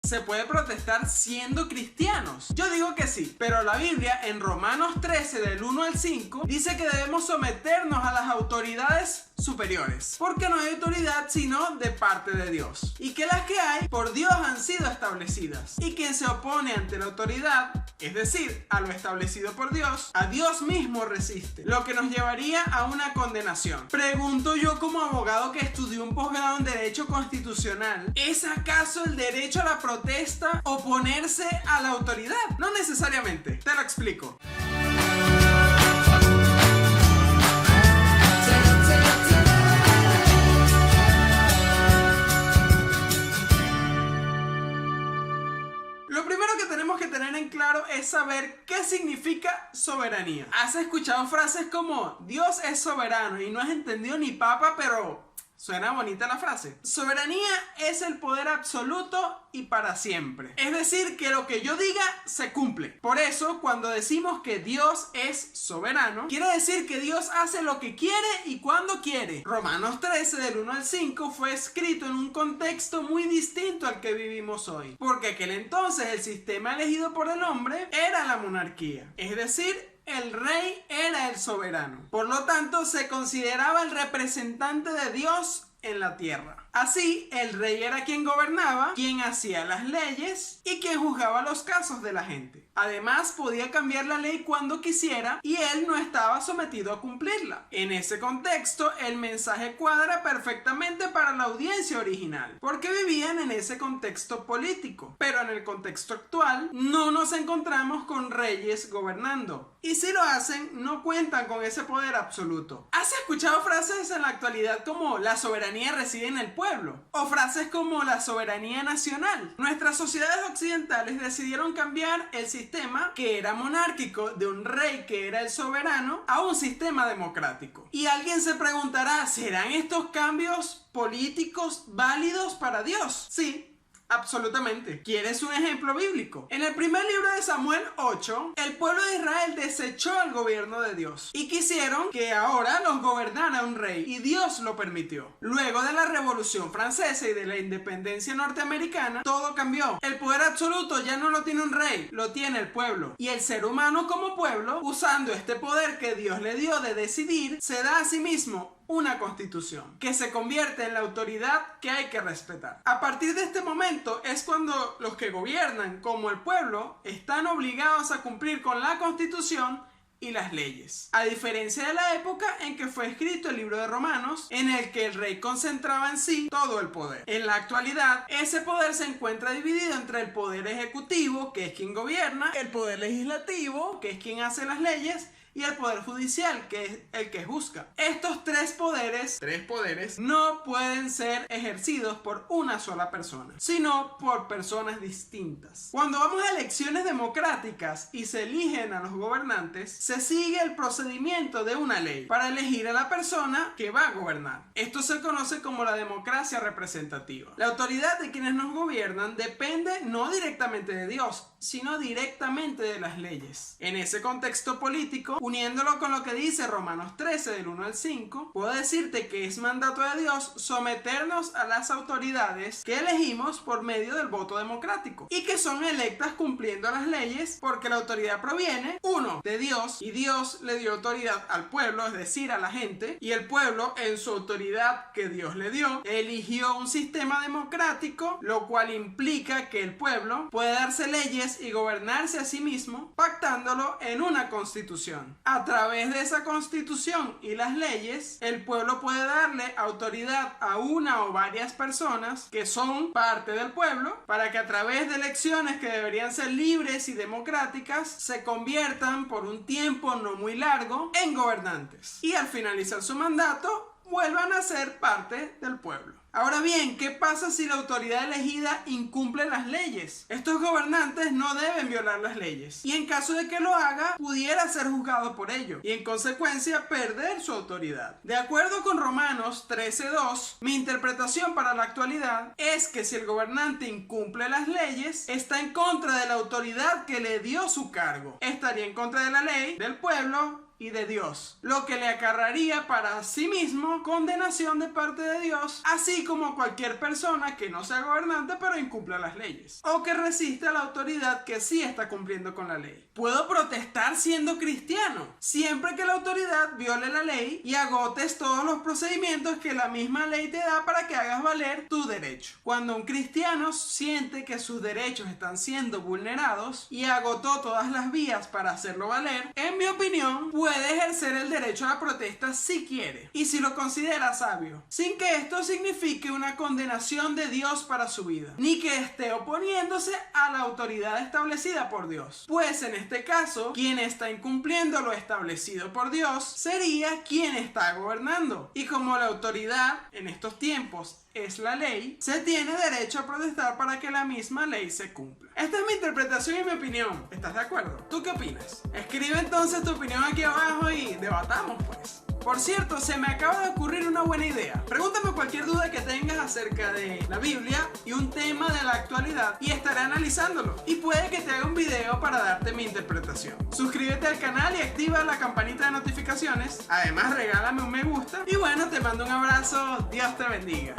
¿Se puede protestar siendo cristianos? Yo digo que sí, pero la Biblia en Romanos 13 del 1 al 5 dice que debemos someternos a las autoridades superiores, porque no hay autoridad sino de parte de Dios, y que las que hay por Dios han sido establecidas, y quien se opone ante la autoridad, es decir, a lo establecido por Dios, a Dios mismo resiste, lo que nos llevaría a una condenación. Pregunto yo como abogado que estudió un posgrado en Derecho Constitucional, ¿es acaso el derecho a la protesta oponerse a la autoridad? No necesariamente, te lo explico. Lo primero que tenemos que tener en claro es saber qué significa soberanía. ¿Has escuchado frases como Dios es soberano y no has entendido ni papa, pero suena bonita la frase? Soberanía es el poder absoluto y para siempre. Es decir, que lo que yo diga se cumple. Por eso, cuando decimos que Dios es soberano, quiere decir que Dios hace lo que quiere y cuando quiere. Romanos 13 del 1 al 5 fue escrito en un contexto muy distinto al que vivimos hoy, porque aquel entonces el sistema elegido por el hombre era la monarquía, es decir, el rey era el soberano. Por lo tanto, se consideraba el representante de Dios en la tierra. Así, el rey era quien gobernaba, quien hacía las leyes y quien juzgaba los casos de la gente. Además, podía cambiar la ley cuando quisiera y él no estaba sometido a cumplirla. En ese contexto, el mensaje cuadra perfectamente para la audiencia original, porque vivían en ese contexto político. Pero en el contexto actual, no nos encontramos con reyes gobernando. Y si lo hacen, no cuentan con ese poder absoluto. ¿Has escuchado frases en la actualidad como la soberanía reside en el pueblo? O frases como la soberanía nacional. Nuestras sociedades occidentales decidieron cambiar el sistema que era monárquico de un rey que era el soberano a un sistema democrático. Y alguien se preguntará, ¿serán estos cambios políticos válidos para Dios? Sí. Absolutamente. ¿Quieres un ejemplo bíblico? En el primer libro de Samuel 8, el pueblo de Israel desechó el gobierno de Dios y quisieron que ahora los gobernara un rey, y Dios lo permitió. Luego de la Revolución Francesa y de la independencia norteamericana, todo cambió. El poder absoluto ya no lo tiene un rey, lo tiene el pueblo. Y el ser humano como pueblo, usando este poder que Dios le dio de decidir, se da a sí mismo una constitución que se convierte en la autoridad que hay que respetar. A partir de este momento es cuando los que gobiernan, como el pueblo, están obligados a cumplir con la constitución y las leyes. A diferencia de la época en que fue escrito el libro de Romanos, en el que el rey concentraba en sí todo el poder. En la actualidad, ese poder se encuentra dividido entre el poder ejecutivo, que es quien gobierna, el poder legislativo, que es quien hace las leyes, y el poder judicial, que es el que juzga. Estos tres poderes no pueden ser ejercidos por una sola persona, sino por personas distintas. Cuando vamos a elecciones democráticas y se eligen a los gobernantes, se sigue el procedimiento de una ley para elegir a la persona que va a gobernar. Esto se conoce como la democracia representativa. La autoridad de quienes nos gobiernan depende no directamente de Dios, sino directamente de las leyes. En ese contexto político, uniéndolo con lo que dice Romanos 13 del 1 al 5, puedo decirte que es mandato de Dios someternos a las autoridades que elegimos por medio del voto democrático y que son electas cumpliendo las leyes, porque la autoridad proviene, uno, de Dios, y Dios le dio autoridad al pueblo, es decir, a la gente, y el pueblo, en su autoridad que Dios le dio, eligió un sistema democrático, lo cual implica que el pueblo puede darse leyes y gobernarse a sí mismo, pactándolo en una constitución. A través de esa constitución y las leyes, el pueblo puede darle autoridad a una o varias personas que son parte del pueblo, para que a través de elecciones que deberían ser libres y democráticas, se conviertan por un tiempo no muy largo en gobernantes. Y al finalizar su mandato, vuelvan a ser parte del pueblo. Ahora bien, ¿qué pasa si la autoridad elegida incumple las leyes? Estos gobernantes no deben violar las leyes, y en caso de que lo haga, pudiera ser juzgado por ello, y en consecuencia perder su autoridad. De acuerdo con Romanos 13:2, mi interpretación para la actualidad es que si el gobernante incumple las leyes, está en contra de la autoridad que le dio su cargo, estaría en contra de la ley, del pueblo y de Dios, lo que le acarrearía para sí mismo condenación de parte de Dios, así como cualquier persona que no sea gobernante pero incumpla las leyes, o que resiste a la autoridad que sí está cumpliendo con la ley. Puedo protestar siendo cristiano, siempre que la autoridad viole la ley y agotes todos los procedimientos que la misma ley te da para que hagas valer tu derecho. Cuando un cristiano siente que sus derechos están siendo vulnerados y agotó todas las vías para hacerlo valer, en mi opinión, puede ejercer el derecho a la protesta si quiere y si lo considera sabio, sin que esto signifique una condenación de Dios para su vida, ni que esté oponiéndose a la autoridad establecida por Dios, pues en este caso, quien está incumpliendo lo establecido por Dios sería quien está gobernando, y como la autoridad en estos tiempos es la ley, se tiene derecho a protestar para que la misma ley se cumpla. Esta es mi interpretación y mi opinión. ¿Estás de acuerdo? ¿Tú qué opinas? Escribe entonces tu opinión aquí abajo y debatamos pues. Por cierto, se me acaba de ocurrir una buena idea. Pregúntame cualquier duda que tengas acerca de la Biblia y un tema de la actualidad y estaré analizándolo. Y puede que te haga un video para darte mi interpretación. Suscríbete al canal y activa la campanita de notificaciones. Además, regálame un me gusta. Y bueno, te mando un abrazo. Dios te bendiga.